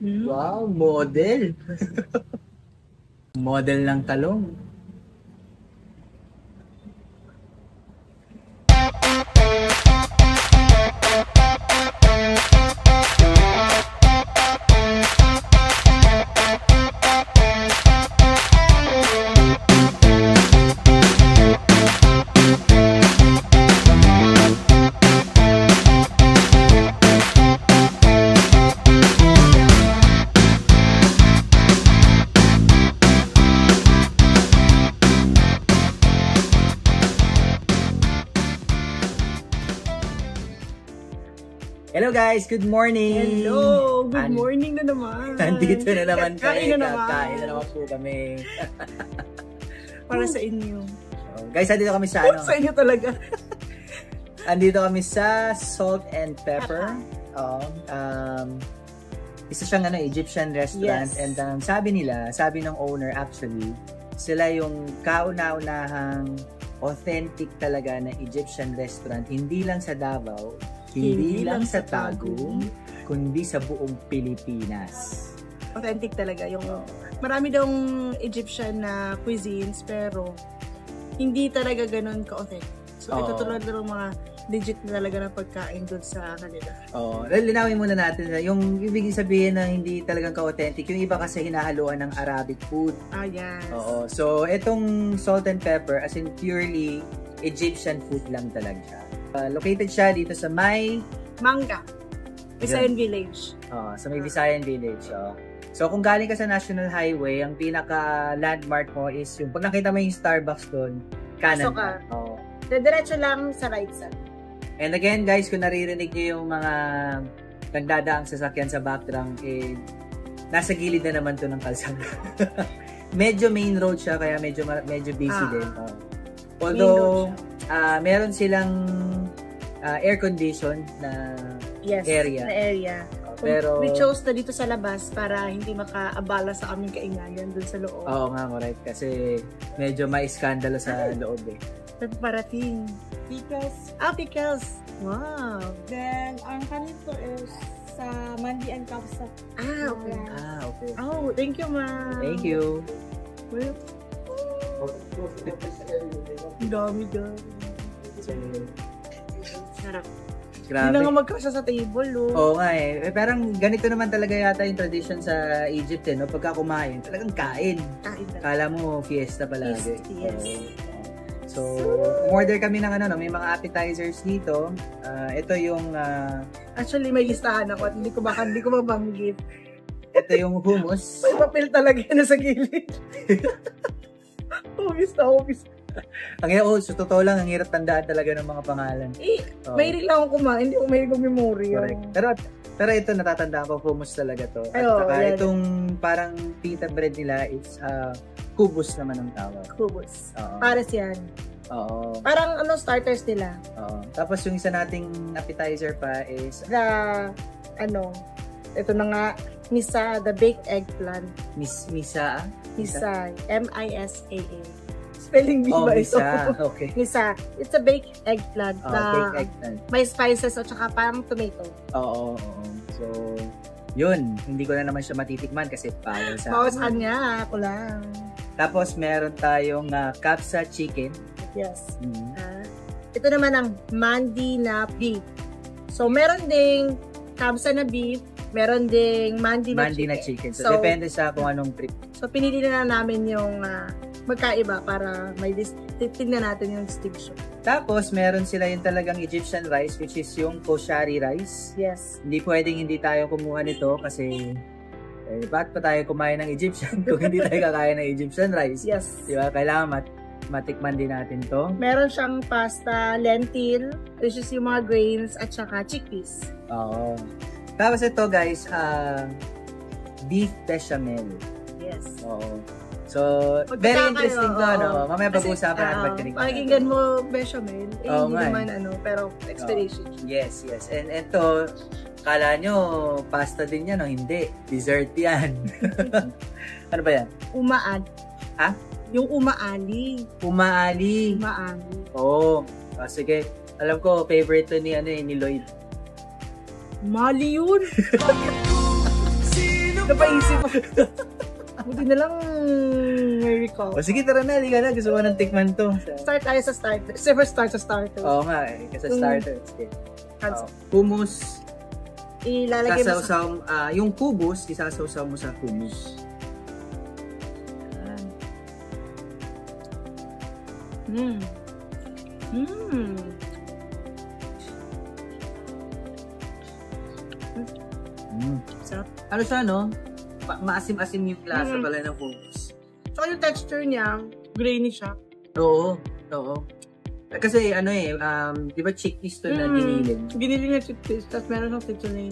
Wow, model. Model ng talong. Hello guys, good morning! Hello! Good morning na naman! Nandito na naman Kain na naman! Kain na naman po kami. Para sa inyo. Guys, andito kami sa ano? Sa inyo talaga. Andito kami sa Salt and Pepper. Isa siyang Egyptian restaurant. Yes. And sabi ng owner actually, sila yung kauna-unahang authentic talaga na Egyptian restaurant. Hindi lang sa Davao, hindi lang sa Tagum, kundi sa buong Pilipinas. Authentic talaga. Marami daw Egyptian na cuisines, pero hindi talaga ganun ka-authentic. So, ito tulad ng mga legit na talaga na pagkain doon sa kanila. Linawin muna natin. Yung ibig sabihin na hindi talagang ka-authentic, yung iba kasi hinahaluan ng Arabic food. Yes. So, itong Salt and Pepper, as in purely Egyptian food lang talaga siya. Located siya dito sa may Manga, Visayan Village. Sa may Visayan Village. So kung galing ka sa National Highway, ang pinaka-landmark mo is yung pag nakita mo yung Starbucks doon, kanan ka. Diretso lang sa right side. And again guys, kung naririnig niyo yung mga nagdadaang sasakyan sa background, nasa gilid na naman to ng kalsada. Medyo main road siya, kaya medyo busy din. Although, meron silang air-conditioned na area. Pero we chose na dito sa labas para hindi makaabala sa aming kaingayan dun sa loob. Oo nga, correct. Kasi medyo may iskandalo sa loob eh. Parating. Pickles. Pickles. Wow. Then, ang kanin po is sa mandi and kapsa. Okay. Okay. Oh, thank you, ma. Thank you. Well, dami. Sarap. Grabe. Hindi na nga magkasya sa table, Oo nga eh. Parang ganito naman talaga yata yung tradition sa Egypt no? Pagka kumain, talagang kain. Kala mo fiesta palagi. Yes. So, order kami ng may mga appetizers dito. Ito yung actually may listahan ako at hindi ko mabanggit. Ito yung hummus. May papel talaga na sa gilid. Hummus. Sa totoo lang, ang hirap tandaan talaga ng mga pangalan. Mahilig lang ako kumain, hindi ko mahilig mag-memory. Correct. Pero ito, natatandaan ko, hummus talaga to. At saka itong parang pita bread nila is kubus naman ang tawag. Kubus. Pares yan. Oo. Parang starters nila. Tapos yung isa nating appetizer pa is ito na nga, Misa, the baked eggplant. Misa? Misa, M-I-S-A-A. Spelling bee ba ito? Misa. Okay. Misa. It's a baked eggplant na baked eggplant. may spices at saka parang tomato. Oo. So, yun. Hindi ko na naman siya matitikman kasi bawal sa Bawal sa kanya. Ako lang. Tapos, meron tayong kapsa chicken. Yes. Ito naman ang mandi na beef. So, meron ding kapsa na beef, meron ding mandi na chicken. So, depende sa kung anong trip. So, pinili na namin yung magkaiba para may tingnan natin yung distinction. Tapos, meron sila yung talagang Egyptian rice, which is yung koshari rice. Yes. Hindi pwedeng hindi tayo kumuha nito kasi bakit pa tayo kumain ng Egyptian kung hindi tayo kakain ng Egyptian rice? Yes. Diba? Kailangan matikman din natin to. Meron siyang pasta, lentil, which is yung mga grains, at saka chickpeas. Oo. Tapos ito guys, beef bechamel. Yes. Oo. So, very interesting to, Mamaya pag-uusapan natin pagtinig. Pakinggan mo bechamel, hindi naman pero explanation. Yes. And ito, kala nyo, pasta din yan, Hindi. Dessert yan. Ano ba yan? Umaan. Ha? Yung umaali. Umaali. Oo. Sige. Alam ko, favorite to ni Lloyd. Mali yun. Sino Napaisip. Buti na lang may recall. O sige, tara na. Liga na. Gusto ko ng tikman to. Start tayo sa starter. First start sa starter. Oo nga eh. Kasi starter. Sige. Hands. Hummus. Ilalagay mo sa... Sasawsaw, yung kubos, isasawsaw mo sa hummus. Sarap. Ano siya, no? Maasim-asim yung lasa pala ng hummus. So, yung texture niya, grainy siya. Oo. Kasi ano eh, di ba chickpeas to na giniling? Giniling na chickpeas, tapos meron ng seasoning.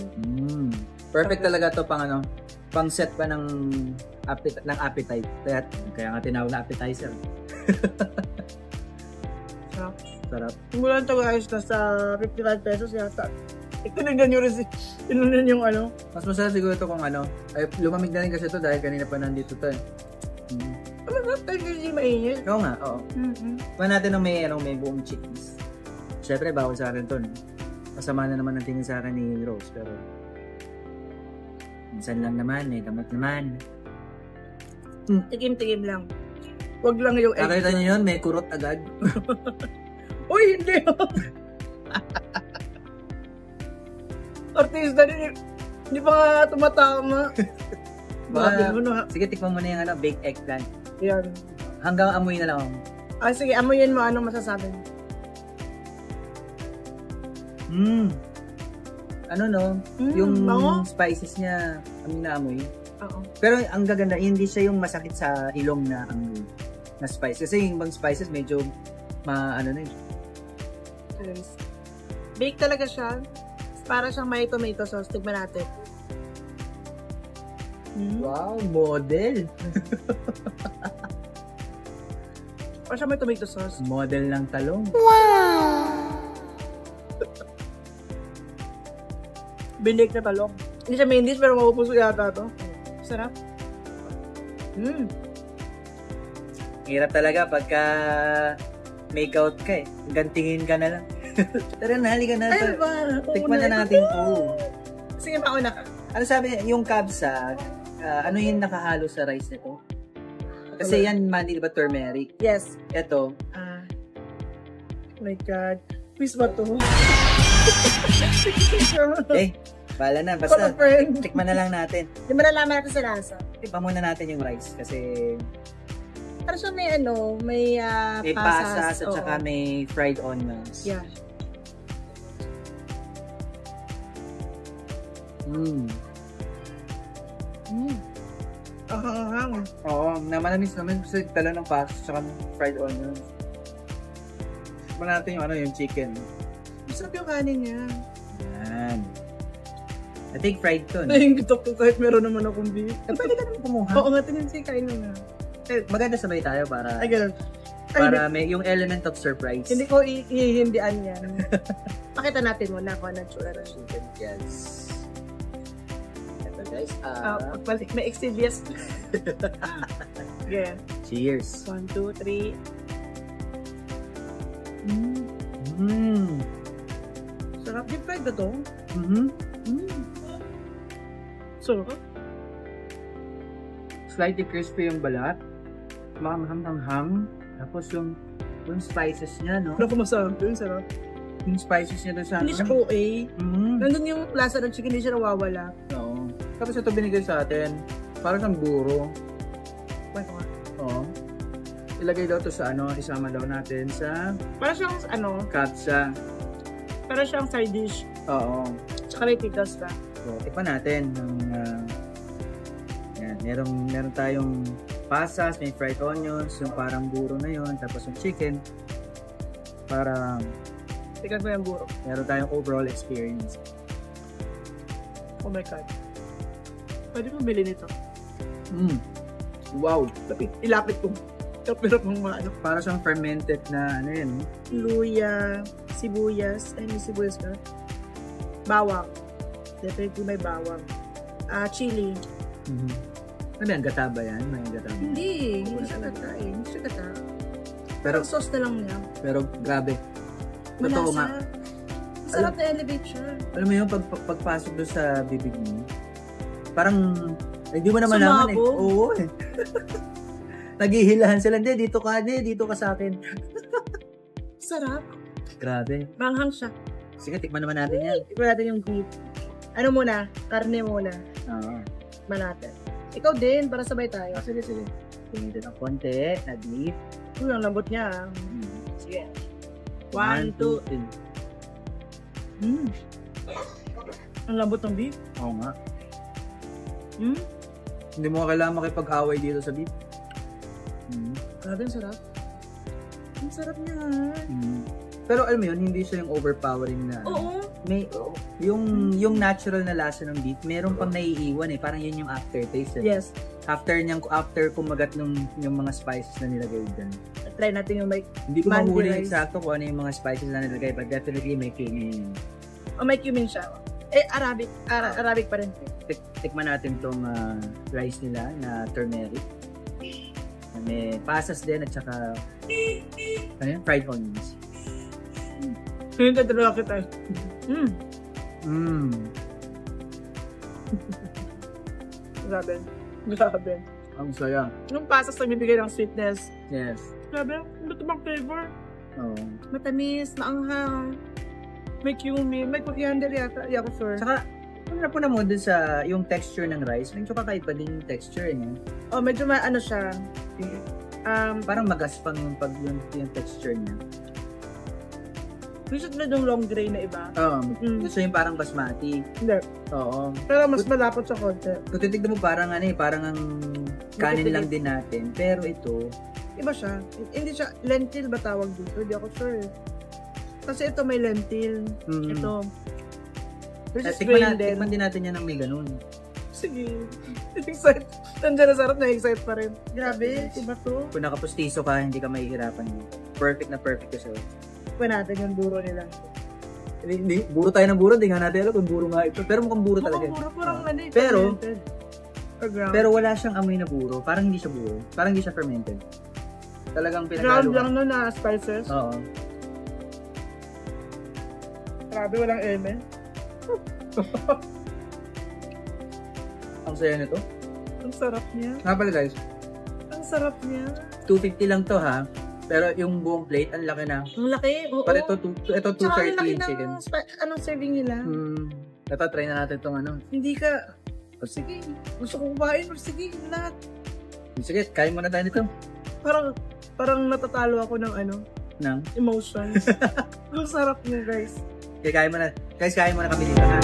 Perfect talaga to pang ano, pang set pa ng appetite. Kaya nga tinawag na appetizer. Sarap. Simulan ito guys, nasa 55 pesos yata. Tinignan nyo rin tinunan yung ano. Mas masarap siguro ito kung ano, ay lumamig na rin kasi ito dahil kanina pa nandito to eh. Hindi mainit. Oo nga, oo. Pa natin ng may buong chickpeas. Siyempre, bawal sa akin to. No? Masama na naman ang tingin sa akin ni Rose, pero minsan lang naman, may gamot naman. Tikim-tikim lang. Wag lang yung egg. Nakita niyo yun, may kurot agad. Uy, hindi! Artista din, hindi pa nga tumatama. Sige, tikman mo na yung baked eggplant. Yan. Hanggang amoy na lang. Sige, amoyin mo. Anong masasabi mo? Ano no? Yung bango? spices niya, amoy na amoy. Oo. Pero ang gaganda, hindi siya yung masakit sa ilong na amoy na spice. Kasi yung bang spices medyo ano na yun. Bake talaga siya. Para siyang may tomato sauce. Tignan natin. Wow, model! Para siyang may tomato sauce. Model ng talong. Wow! Binake na talong. Hindi siya main dish pero mapupuso yata to. Sarap. Hirap talaga pagka make-out ka eh. Gantingin ka na lang. Tara na, halika na. Ay, ba? Tikman na natin po. Sige, mauna ka. Ano sabi, yung kabsa, ano yung nakahalo sa rice nito? Kasi yan, mandi, di ba, turmeric? Yes. Ito. Oh my God. Please ba to? Bala na. Basta, tikman na lang natin. Di ba nalaman natin sa lasa? Tikman muna natin yung rice kasi para siya may may pasas at saka may fried onions. Yeah. Oo, namanamis naman kasi tala ng pasas at saka fried onions. Tikman natin yung yung chicken. Masarap yung kanin niya. Yan. I think fried to, no? Nahingitok ko kahit meron naman akong beef. Pwede ka naman kumuha. Oo nga, tinansin kain mo na. Maganda sabay tayo para may yung element of surprise. Hindi ko ihindian yan. Pakita natin muna kung anong tsura ng chicken. Yes. Ito guys. Pagpalik na exhibias. Yeah. Cheers. 1, 2, 3. Sarap. Deep fried na to? Sarap. Slightly crispy yung balat. Mahanghang. Tapos yung spices niya, no? Naku, masarap yun, sarap. Yung spices niya doon sa hindi siya OA. Nandun yung lasa ng chicken, hindi siya nawawala. Oo. Tapos ito binigay sa atin. Parang siyang buro. Wait, nga. Oo. Ilagay daw to sa isama daw natin sa para siyang kabsa. Para siyang side dish. Oo. Tsaka may pickles pa. So, tikman natin. Meron tayong pasas, may fried onions, yung parang buro na yun, tapos yung chicken. Parang tikman ko yung buro. Meron tayong overall experience. Oh my God. Pwede mo bilhin ito. Wow. Ilapit ko. Pero pang para siyang fermented na yun. Luya, sibuyas. Ay, may sibuyas ka. Bawang. Definitely may bawang. Chili. Ano yan? Gata ba yan? May gata ba? Hindi siya gata eh. Hindi siya gata. Pero sauce na lang niya. Pero grabe. Totoo nga. Masarap na elevate siya. Alam mo yun, pagpasok doon sa bibig mo, Parang, hindi mo na malaman eh. Sumabog? Oo eh. Naghihilahan sila. Hindi, dito ka sa akin. Sarap. Grabe. Manghang siya. Sige, tikman naman natin yan. Tignan natin yung beef. Ano muna? Karne muna. Oo. Tikman natin. Ikaw din, para sabay tayo. Sige. Tingin din ng konti na beef. Uy, ang lambot niya. Sige. 1, 2. 3. Ang lambot ng beef. Oo nga. Hindi mo kailangan makipag-away dito sa beef. Grabe, ang sarap. Ang sarap niya. Pero alam mo yun, hindi siya yung overpowering na. Oo. May yung natural na lasa ng beef, meron pang naiiwan eh. Parang yun yung aftertaste. Eh. Yes. After kumagat yung mga spices na nilagay dyan. Try natin yung may Hindi ko Mandi mahuli rice. eksakto kung ano yung mga spices na nilagay, but definitely may cumin. may cumin siya. Arabic. Arabic pa rin. Tikman natin tong rice nila na turmeric. May pasas din at saka fried onions. Yung tatalawa kita. Grabe. Ang saya. Yung pasas na bibigay ng sweetness. Yes. Grabe. Ano ito bang flavor? Oo. Matamis, maanghang. May cumin, may coriander yata. Di ako sure. Saka, po na mo dun sa yung texture ng rice, medyo kakaiba din yung texture niya. Medyo ano siya. Parang magaspang yung texture niya. Gusto na yung long grain na iba. Gusto yung parang basmati. Hindi. Oo. Pero mas malapot sa konti. Kung titignan mo parang parang ang kanin lang din natin. Pero ito, Iba siya. Hindi siya, lentil ba tawag dito? Hindi ako sure. Kasi ito may lentil. Ito. tikman din natin yan ng may ganun. Sige. Excited. Nandiyan na sarap na excited pa rin. Grabe. Diba to? Kung nakapustiso ka, hindi ka mahihirapan. Perfect na perfect kasi. Tikman natin yung buro nila. Buro tayo ng buro, di nga natin alam kung buro nga ito. Pero mukhang buro talaga. Mukhang buro, parang fermented. Pero, pero wala siyang amoy na buro. Parang hindi siya buro. Parang hindi siya fermented. Talagang ground pinaghaluan. lang nun na spices. Oo. Grabe, walang eme. Ang saya nito. Ang sarap niya. Nga pala guys, Ang sarap niya. 250 lang to ha. Pero yung buong plate, ang laki na. Ang laki. Oo. Pero ito 230 yung chicken. Anong serving nila? Ito, try na natin itong ano. Hindi ka. Sige. Gusto ko kumain. Sige, lahat. Sige, kain muna tayo nito. Parang natatalo ako ng emotions. Ang sarap niya, guys. Okay, kain muna. Guys, kain muna kami dito ha.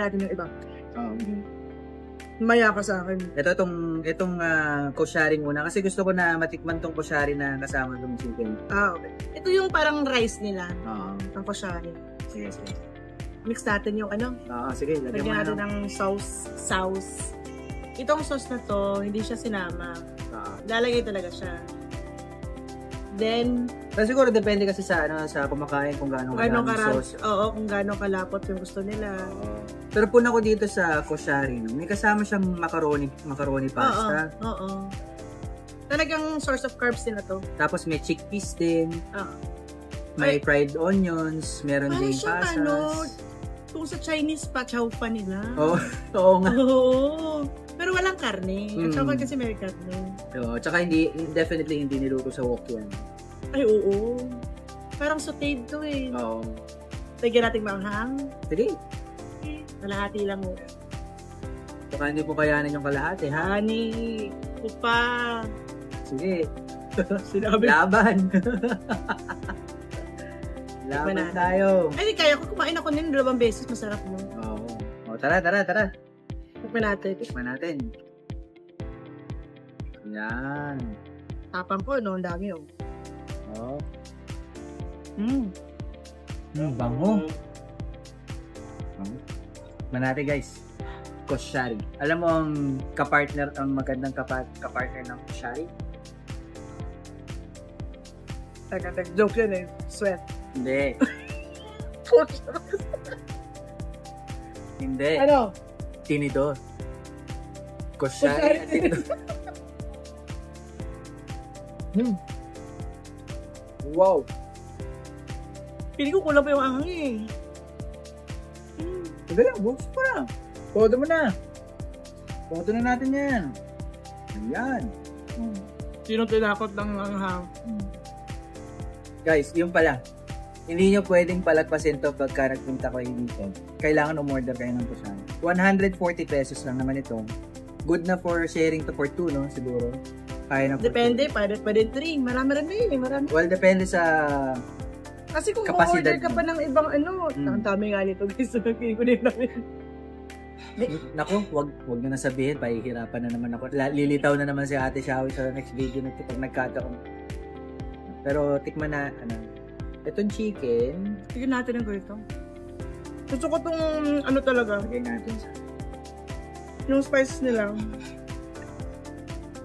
Natin yung iba. Maya ka sa akin. Itong koshari muna. Kasi gusto ko na matikman tong koshari na kasama tong chicken. Okay. Ito yung parang rice nila. Oo. Ang koshari. Sige. Mix natin yung Sige, lagyan mo natin ng sauce. Itong sauce na to, hindi siya sinama. Lalagay talaga siya. Then, pero siguro depende kasi sa kumakain kung gaano karaming sauce. Oo, kung gaano kalapot yung gusto nila. Pero puna ko dito sa koshari, no? May kasama siyang macaroni pasta. Oo. Talagang source of carbs nila to. Tapos may chickpeas din. Oo. May fried onions, meron ding pasas. Kung sa Chinese pa, chow pa nila. Oo nga. Oo. Pero walang karne. At saka kasi may karne. Oo, tsaka definitely hindi niluto sa wok yan. Ay, oo. Parang sauteed to eh. Oo. Lagyan natin manghang. Sige. Kalahati lang mo. Saka hindi po kayanin yung kalahati, ha? Honey. Upa. Sige. Sinabi. Laban. Laban natin. tayo. Ay, kaya ko kumain ako nito 2 beses. Masarap mo. Oo. Oh, tara. Tikman natin. Tikman natin. Yan. Tapang ko, no? Ang dami, oh. Oh. Bango. Bango. Tikman natin, guys. Koshari. Alam mo ang kapartner, ang magandang kapartner ng koshari? Joke yan eh. Sweat. Hindi. Hindi. Ano? Tinidor. Koshari. Wow. Pili ko kulang pa yung anghang eh. Sige lang, books pa lang. Todo mo na. Todo na natin yan. Ayan. Sino tinakot ng anghang? Guys, yung pala. Hindi nyo pwedeng palagpasin to pagka nagpunta kayo dito. Kailangan umorder kayo ng kusan. 140 pesos lang naman ito. Good na for sharing to for 2, no? Siguro. Kaya na for Depende, 2. pwede 3. Marami yun eh. Marami. Well, depende sa... Kasi kung kapasidad order ka pa ng ibang ano, ang dami nga nito guys. Pili ko din namin. Naku, wag nyo na sabihin. Pahihirapan na naman ako. Lilitaw na naman si Ate Shawi sa next video na ito pag nagkataon. Pero tikman na, itong chicken. Tignan natin ang ganito. Gusto ko tong ano talaga. Lagyan natin sa... Yung spices nila.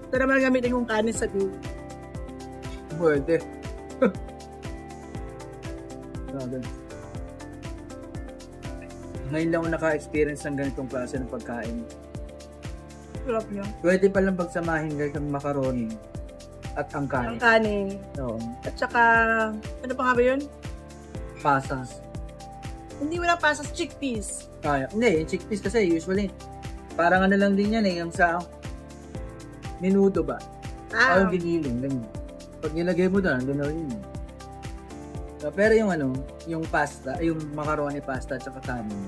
Ito naman gamitin kong kanin sa beef. Pwede. Grabe. Ngayon lang ako naka-experience ng ganitong klase ng pagkain. Sarap niya. Pwede palang pagsamahin guys ang macaroni at ang kanin. Ang kanin. Oo. At saka, ano pa nga ba yun? Pasas. Hindi mo lang pasas, chickpeas. Kaya. Hindi, yung chickpeas kasi usually parang ano lang din yan eh, yung sa minuto ba? Parang giniling. Ganyan. Pag nilagay mo doon, doon na rin yun. Pero yung yung pasta, yung macaroni pasta at saka kanin,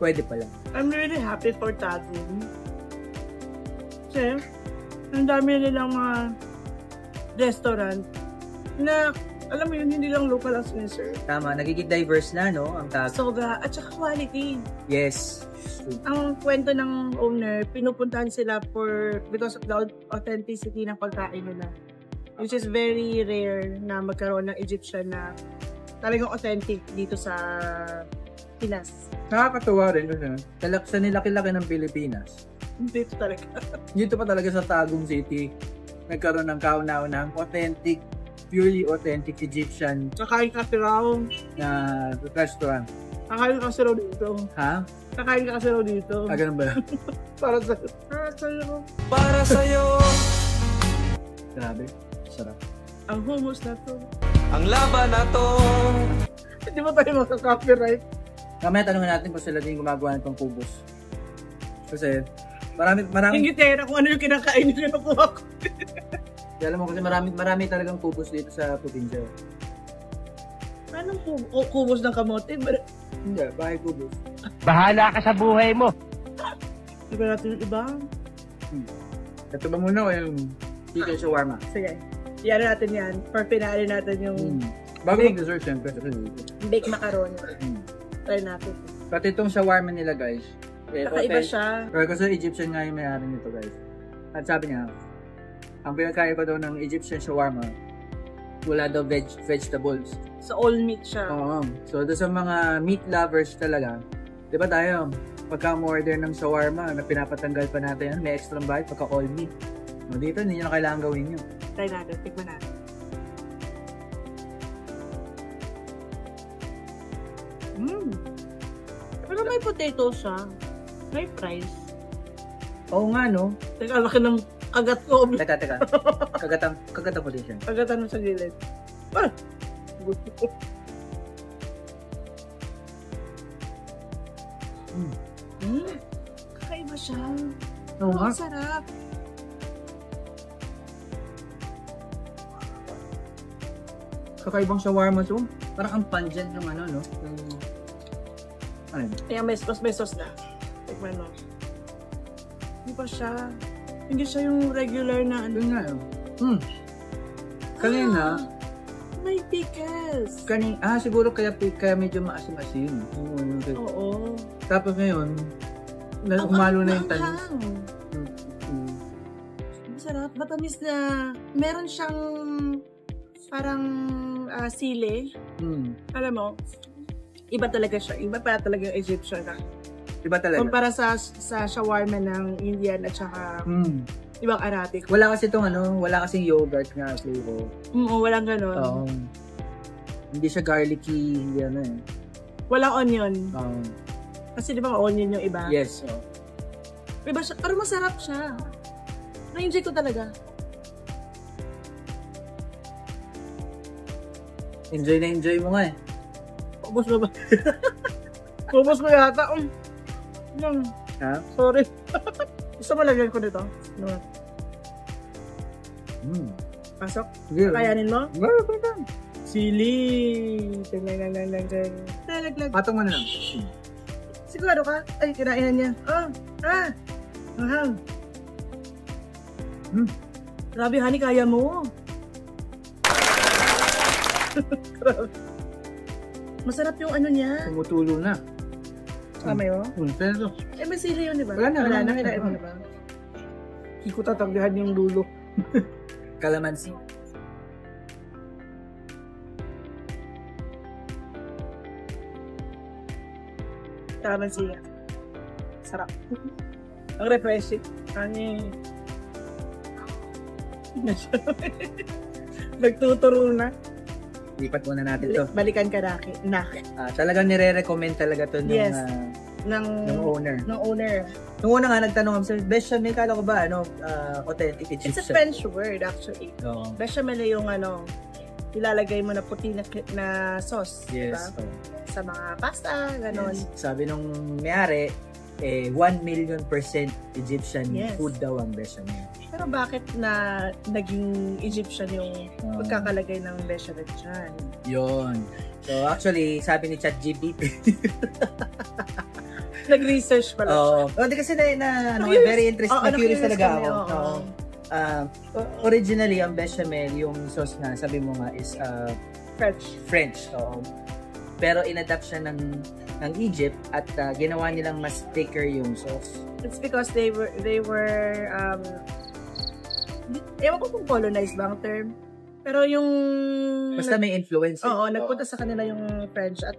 pwede pala. I'm really happy for Tagum. Kasi, ang dami nilang mga restaurant na, alam mo yun, hindi lang local ang siniserve. Tama, nagiging diverse na, no? Ang Sobra, at saka quality. Yes. Ang kwento ng owner, pinupuntahan sila because of the authenticity ng pagkain nila. Which is very rare na magkaroon ng Egyptian na talagang authentic dito sa Pinas. Nakakatuwa rin kasi sa nilaki-laki ng Pilipinas. Dito talaga. Dito pa talaga sa Tagum City, nagkaroon ng kauna-unahang authentic, purely authentic Egyptian Kakain kasi raw. na restaurant. Kakain kasi raw dito. Ha? Kakain kasi raw dito. Ganun ba? Para sa'yo. Para sa'yo. Para sa'yo Grabe. Sarap. Ang hummus na to. ang laban na to. Hindi ba tayo makaka-copyright? Kamaya tanongin natin kung sila din gumagawa nitong kubos. Kasi marami Hindi tera kung ano yung kinakain nila na kuha ko. alam mo kasi marami talagang kubos dito sa probinsya. Anong kubos ng kamote? Hindi, bahay kubos. Bahala ka sa buhay mo. Iba natin yung iba. Ito ba muna o yung chicken shawarma? Sige. Iyan natin yan. For finale natin yung Bago mag-dessert, syempre. baked macaroni. Try natin. Pati itong shawarma nila, guys. Kakaiba siya. Pero kasi Egyptian nga yung may-ari nito, guys. At sabi niya, ang pinagkaiba daw ng Egyptian shawarma, wala daw vegetables. So all meat siya. Oo. So, doon sa mga meat lovers talaga, di ba tayo, pagka order ng shawarma, na pinapatanggal pa natin yan, may extra bite pagka all meat. No, dito, hindi nyo na kailangan gawin yun. Try natin. Tikman natin. Pero may potato siya. May fries. Oo nga, no? Teka, laki ng kagat ko. Teka. Kagatang po din siya. Kagatan mo sa gilid. Ah! Gusto ko. Kakaiba siya. Oo nga. Ang sarap. Kakaibang shawarma to. Parang ang pungent ng ano, no? Ano yun? Kaya may sauce na. Tikman mo. Hindi pa siya. Hindi siya yung regular na ano. Yun nga, no? Kanina, May pickles. Siguro kaya medyo maasim-asim. Oo. Tapos ngayon, umalo na yung tamis. Masarap. Matamis na. Meron siyang parang sili. Alam mo, iba talaga siya. Iba pa talaga yung Egyptian. Iba talaga. Kumpara sa shawarma ng Indian at saka ibang Arabic. Wala kasi wala kasing yogurt nga flavor. Walang ganun. Oo. Hindi siya garlicky, hindi Walang onion. Kasi di ba onion yung iba? Yes. Iba siya, pero masarap siya. Na-enjoy ko talaga. Enjoy mo nga eh. Ubus mo ba? Ubus mo yata. Ha? Sorry. Gusto mo lagyan ko dito? Pasok? Yeah. Kayanin mo? Yeah. Sili. Talaglag. Patong mo na lang. Sigurado ka? Ay, kinainan niya. Grabe, honey, kaya mo. Masarap yung ano niya. Tumutulo na. Tama yun? Pero, may sili yun, di ba? Wala na. Kinain mo na ba? Hindi ko tatanggihan yung dulo. Calamansi. Calamansi. Sarap. Ang refreshing. Nagtuturo na. Lipat muna natin to. Balikan ka na. Talagang nire-recommend talaga to ng owner. Ng owner. Nung una nga nagtanong kami, bechamel, kala ko ba authentic Egyptian? It's a French word actually. Bechamel yung ilalagay mo na puti na sauce. Yes. Diba? Sa mga pasta, ganon. Yes. Sabi nung may-ari, 1,000,000% Egyptian food daw ang bechamel. Pero bakit naging Egyptian yung pagkakalagay ng bechamel dyan? Yun. So actually, sabi ni ChatGPT, nag-research pala. Hindi kasi very interesting, curious talaga ako. Originally, ang bechamel, yung sauce na, sabi mo nga, is French. Pero in-adapt siya ng Egypt at ginawa nilang mas thicker yung sauce. It's because they were ewan ko kung colonized ba ang term. Pero yung basta may influence. Nagpunta sa kanila yung French at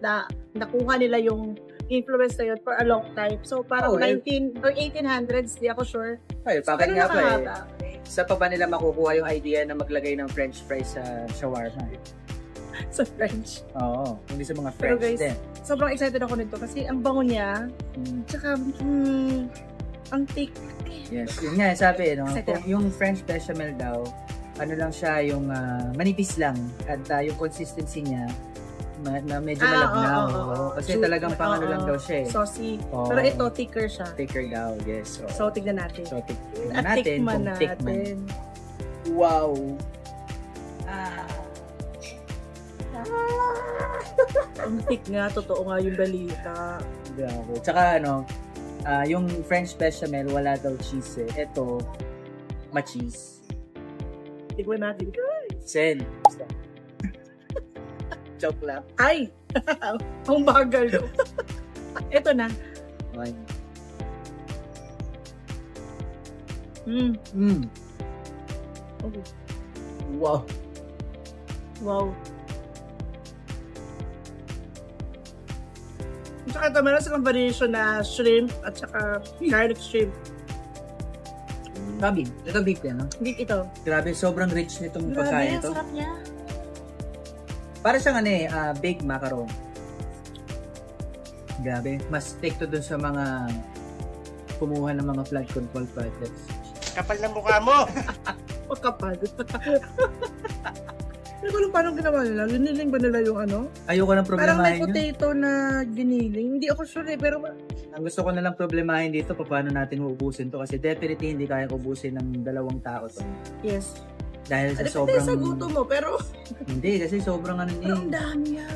nakuha nila yung influence na yun for a long time. So parang 19 or 1800s, di ako sure. Bakit nga pa sa pa ba nila makukuha yung idea na maglagay ng French fries sa shawarma? Sa French. Hindi sa mga French. Pero guys, sobrang excited ako nito kasi ang bango niya. Tsaka ang thick. Yes, yun nga sabi, yung French bechamel daw, lang siya, yung manipis lang at yung consistency niya medyo malabnaw. Kasi talagang pang lang daw siya eh. Saucy. Pero ito, thicker siya. Thicker daw, yes. So, tignan natin. Tignan natin. Wow! Ang thick nga, totoo nga yung balita. Grabe. Tsaka yung French bechamel, wala daw cheese eh. Ito, ma-cheese. Tignan natin. Sen. Joke lang. Ay! Ang bagal ko. Ito na. Okay. Wow. At saka ito, meron silang variation na shrimp at saka garlic shrimp. Grabe. Ito beef yan, no? Beef ito. Grabe, sobrang rich nitong pagkain ito. Grabe, sarap niya. Para siyang baked macaron. Grabe. Mas take to dun sa mga kumuha ng mga flood control projects. Kapal ng mukha mo! Kapal. Hindi ko alam paano ginawa nila. Giniling ba nila yung Ayoko nang problemahin parang may potato na giniling. Hindi ako sure pero ang gusto ko na lang problemahin dito paano natin uubusin to kasi definitely hindi kaya ubusin ng 2 tao to. Yes. Dahil sa sobrang... sa gusto mo, pero... Hindi, kasi sobrang niya. Ang dami niya.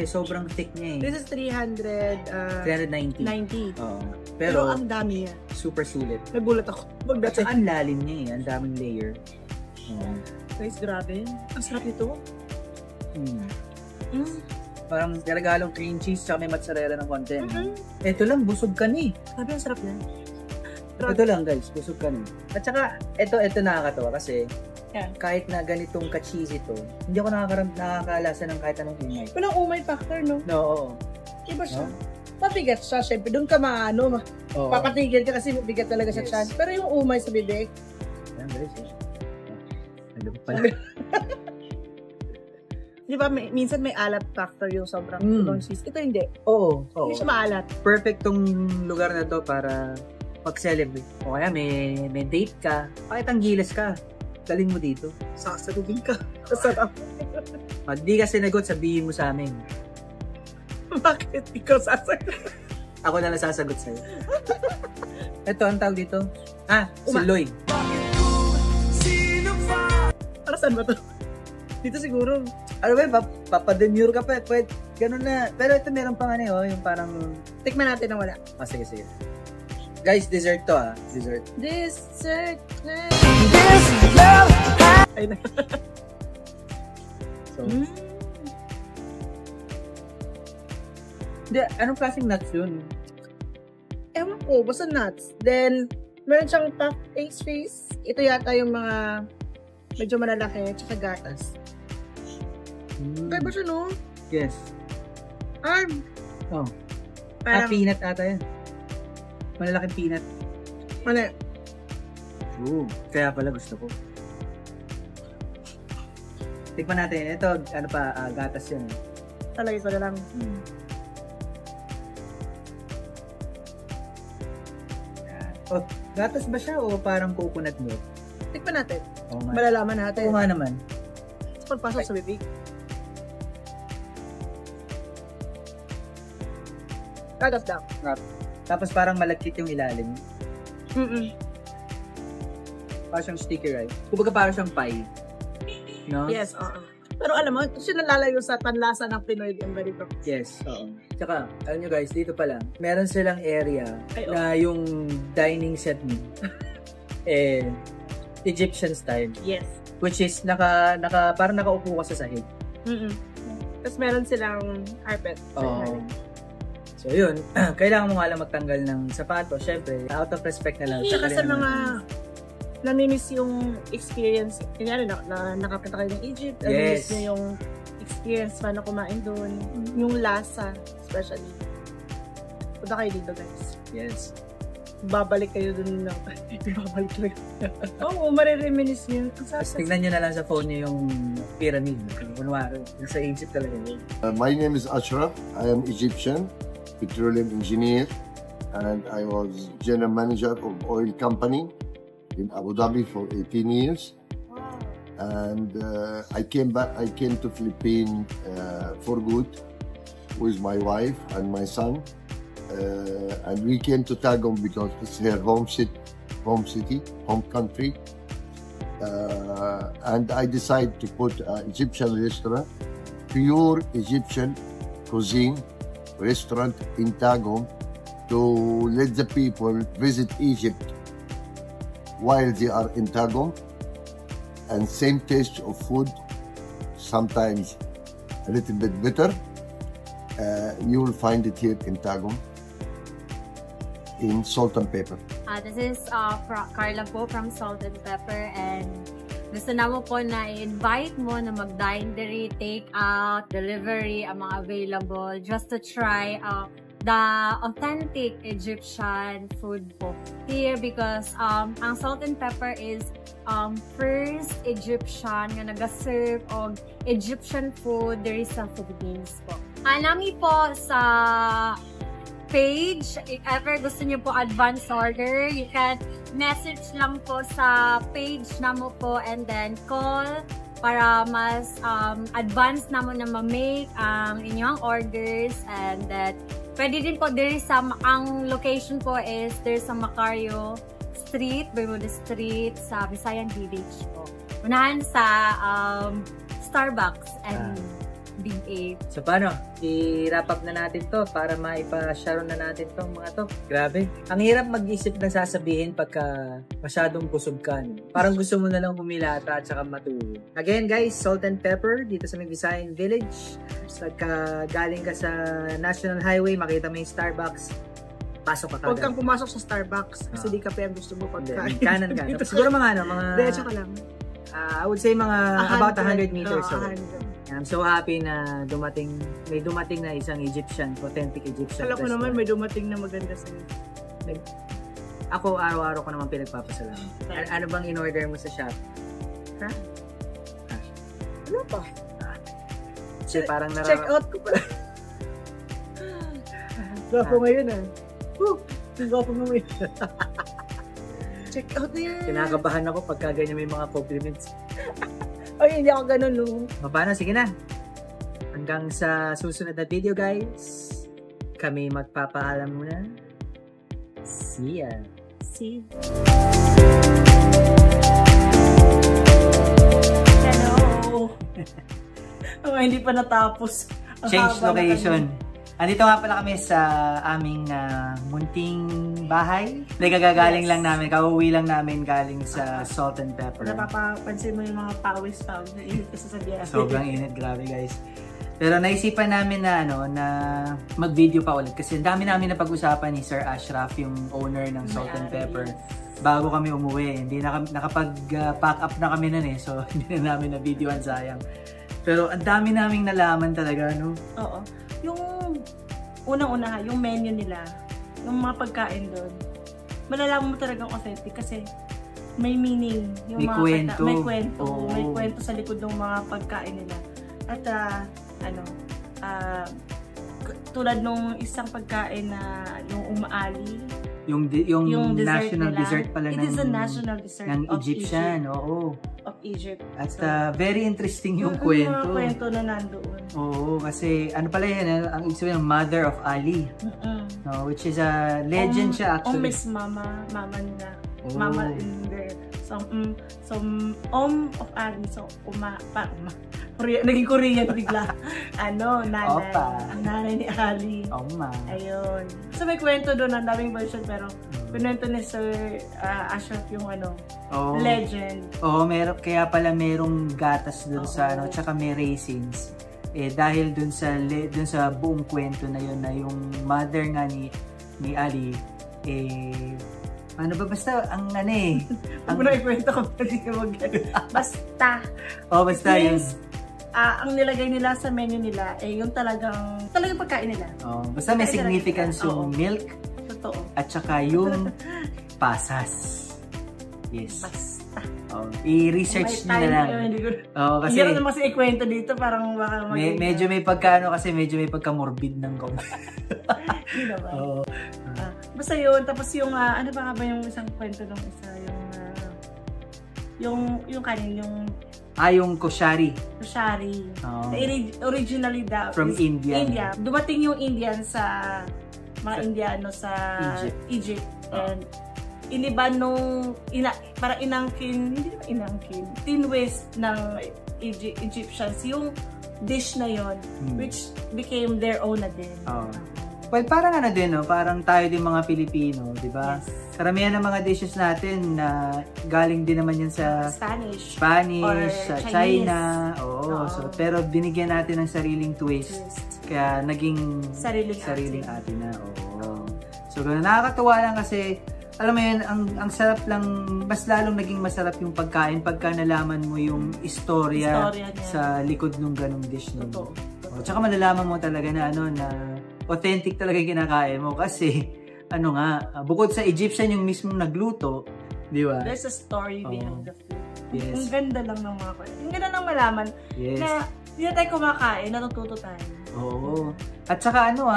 Sobrang thick niya eh. This is 390. 390. Pero ang dami niya. Super sulit. Nagulat ako. At ang lalim niya eh. Ang daming layer. Guys, grabe. Ang sarap nito. Parang regalong cream cheese tsaka may mozzarella ng konti. Ito lang, busog ka ni. Sabi, ang sarap na. Ito lang guys, busog ka ni. At saka, ito nakakatawa kasi kahit na ganitong ka-cheesy to, hindi ako nakakalasa ng kahit anong ingay. Walang umay factor, no? No, oo. Iba siya. Mabigat siya, syempre. Doon ka Oo. papatigil ka kasi mabigat talaga sa Yes. tiyan. Pero yung umay sa bibig, Ayan guys, Ano pala? di ba, minsan may alat factor yung sobrang long cheese. Ito hindi. Oo. Hindi siya maalat. Perfectong lugar na to para mag-celebrate. O kaya may date ka, kahit ang gilas ka, galing mo dito. Sasagugin ka. Sarap. Pag di ka sinagot, sabihin mo sa amin. Bakit ikaw sasagot? Ako na lang sasagot sa'yo. Ito, ang tawag dito. Si Uma. Lloyd. Para saan ba to? Dito siguro. Ano ba, papademure ka pa. Pwede, ganun na. Pero ito meron pang yung parang... Tikman natin na wala. Sige. Guys, dessert to Dessert. Dessert. Ay na. So, anong klaseng nuts yun? Ewan ko, basta nuts. Then, meron siyang puff pastries. Ito yata yung mga medyo malalaki, tsaka gatas. Kaya ba siya, no? Yes. Oh. Parang, Peanut ata yan. Malalaking peanut. Mali. Kaya pala gusto ko. Tikman natin. Ito, gatas yun. Talaga isa na lang. Oh, gatas ba siya o parang coconut milk? Tikman natin. Oo nga. Malalaman natin. Oo nga naman. Sa pagpasok sa bibig. Gatas daw. Tapos parang malagkit yung ilalim. Parang siyang sticky rice. Kumbaga parang siyang pie. No? Yes, oo. Pero alam mo, ito siya nalalayo sa panlasa ng Pinoy yung ganito. Yes, oo. Tsaka, alam nyo guys, dito pa lang, meron silang area na yung dining set mo. Egyptian style. Yes. Which is, parang nakaupo ka sa sahig. Tapos meron silang carpet. Oo. So yun, kailangan mo nga lang magtanggal ng sapatos. Syempre, out of respect na lang. Tsaka sa mga namimiss yung experience, kunyari nakapunta kayo ng Egypt, namimiss nyo yung experience paano kumain doon, yung lasa, especially. Punta kayo dito, guys. Yes. Babalik kayo doon lang. Babalik kayo. Oo, marireminis nyo. Tapos tignan nyo na lang sa phone nyo yung pyramid. Kunwari, sa Egypt talaga yun. My name is Ashraf. I am Egyptian, petroleum engineer, and I was general manager of oil company in Abu Dhabi for 18 years. And I came to Philippines for good with my wife and my son. And we came to Tagum because it's her home country. And I decided to put an Egyptian restaurant, pure Egyptian cuisine restaurant in Tagum, to let the people visit Egypt while they are in Tagum, and same taste of food, sometimes a little bit better. You will find it here in Tagum, in Salt and Pepper. This is Carla po from Salt and Pepper, and gusto namin po na i-invite mo na mag-dine diri, take out, delivery, ang mga available, just to try the authentic Egyptian food po here, because ang Salt and Pepper is first Egyptian nga nag-serve og Egyptian food there is sa Philippines po. Nami po sa page, if ever gusto niyo po advance order, you can message lang po sa page namo po, and then call para mas advance namo na ma-make ang inyong orders. And that pwede din po there sa ang location po is there sa Macario Street, Bermuda Street sa Visayan Village po. Unahan sa Starbucks and Big 8. So paano? I-wrap up na natin to para maipa-share na natin tong mga to. Grabe. Ang hirap mag-isip ng sasabihin pagka masyadong busog ka. No? Parang gusto mo na lang humilata at saka matulog. Again guys, Salt and Pepper dito sa Visayan Village. Pagka galing ka sa National Highway, makita mo yung Starbucks, pasok ka kagad. Huwag kang pumasok sa Starbucks kasi di kape ang gusto mo pagkain. Kanan ka. Siguro mga Diretso ka lang. I would say mga about 100 meters. So. 100. I'm so happy na may dumating na isang Egyptian, authentic Egyptian. Alam ko naman may dumating na maganda sa'yo. Ako, araw-araw ko naman pinagpapasalamat. Ano bang in-order mo sa shop? Ha? Ano pa? Kasi parang check out ko pala. Gwapo ngayon Gwapo mo ngayon. Check out na yan. Kinakabahan ako pagka ganyan may mga compliments. Ay, hindi ako ganun, no? Paano? Sige na. Hanggang sa susunod na video, guys. Kami magpapaalam muna. See ya. See. Hello. Hindi pa natapos. Change location. Andito nga pala kami sa aming munting bahay. Gagaling lang namin, kauwi lang namin galing sa Salt and Pepper. Napapansin mo yung mga pawis na init kasi sa biyahe. Sobrang init, grabe guys. Pero naisipan namin na na mag-video pa ulit kasi dami namin na pag-usapan ni Sir Ashraf, yung owner ng Salt and Pepper. Bago kami umuwi, hindi nakapag-pack up na kami nun so hindi na namin na-videoan, sayang. Pero ang dami naming nalaman talaga, no? Oo. Yung unang-una, yung menu nila, yung mga pagkain doon, malalaman mo talagang authentic kasi may meaning. Yung may mga kwento. May kwento. Oh. May kwento sa likod ng mga pagkain nila. At tulad nung isang pagkain na yung umaali, yung national dessert pala It is a national dessert ng Egyptian, oo. Of Egypt. At very interesting yung kwento. Yung mga kwento na nandoon. Oo, kasi ano pala yan, ang ibig sabihin, Mother of Ali. No, which is a legend siya actually. Miss Mama nila. Oh. Mama in there. So of Ali. So, naging Korean bigla. Nanay. Opa. Ang nanay ni Ali. Oma. Ayun. So, may kwento doon, ang daming version, pero pinwento ni Sir Ashraf yung legend. Oo, kaya pala merong gatas doon sa tsaka may raisins. Dahil doon sa buong kwento na yun, na yung mother nga ni Ali, basta ang Ang muna ikwento ko, pwede ka basta. Basta yun. Ang nilagay nila sa menu nila, yung talagang pagkain nila. Basta may significance yung milk. Totoo. At saka yung pasas. Yes. Basta. I-research nyo na lang. Kasi hindi naman kasi ikwento dito, parang baka medyo may pagka-morbid ng konti. Hindi naman. Basta yun, tapos yung, ano ba yung isang kwento ng isa, yung kanin, yung koshari. Koshari. Originally from India. Dumating yung Indian sa mga Indiano sa Egypt. And iniba nung parang tinwist ng Egyptians yung dish na yon, which became their own na din. Well, parang parang tayo din mga Pilipino, di ba? Yes. Karamihan ng mga dishes natin na galing din naman yan sa Spanish, sa China. So, pero binigyan natin ng sariling twist. Kaya naging sariling atin na. So, nakakatuwa lang kasi alam mo yun, ang sarap lang, mas lalong naging masarap yung pagkain pagka nalaman mo yung istorya sa likod ng ganung dish nun. Tsaka malalaman mo talaga na na authentic talaga yung kinakain mo kasi bukod sa Egyptian yung mismong nagluto, di ba? There's a story behind the food. Yes. Ang ganda lang ng mga kwento. Ang ganda lang malaman na hindi na tayo kumakain, natututo tayo. Oo. At saka nung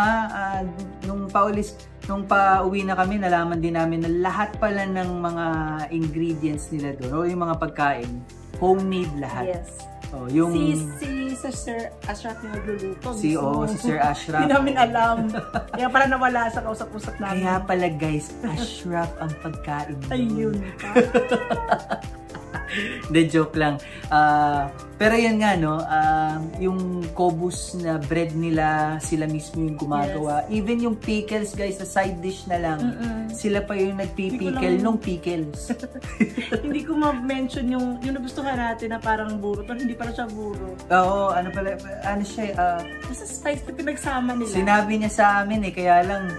pauwi na kami, nalaman din namin na lahat pala ng mga ingredients nila doon, o yung mga pagkain, homemade lahat. Yes. Si Sir Ashraf yung nagluluto. Si Sir Ashraf. Hindi namin alam. Kaya pala nawala sa kausap-usap namin. Kaya pala guys, Ashraf ang pagkain. Ayun. De joke lang. Pero yan nga, no, yung Cobus na bread nila, sila mismo yung gumagawa. Even yung pickles, guys, sa side dish na lang, sila pa yung nagpipickle nung pickles. Hindi ko ma-mention yung nagustuhan natin na parang buro, pero hindi pala siya buro. Oo, ano pala, ano siya, Basta spice na pinagsama nila. sinabi niya sa amin kaya lang,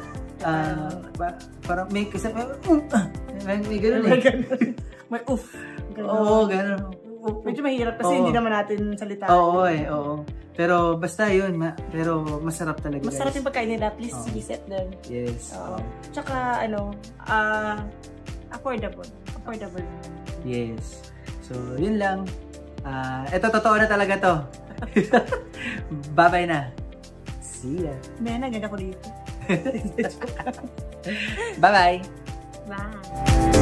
parang may kasi, may ganun eh. May oof. Oo, ganun. Medyo mahirap kasi hindi naman natin salita. Oo, oo. Pero basta yun, pero masarap talaga, guys. Masarap yung pagkain nila. Please visit them. Yes. Tsaka, affordable. Affordable. Yes. So, yun lang. Ito, totoo na talaga to. Bye-bye na. See ya. May naganda ko dito. Bye-bye. Bye!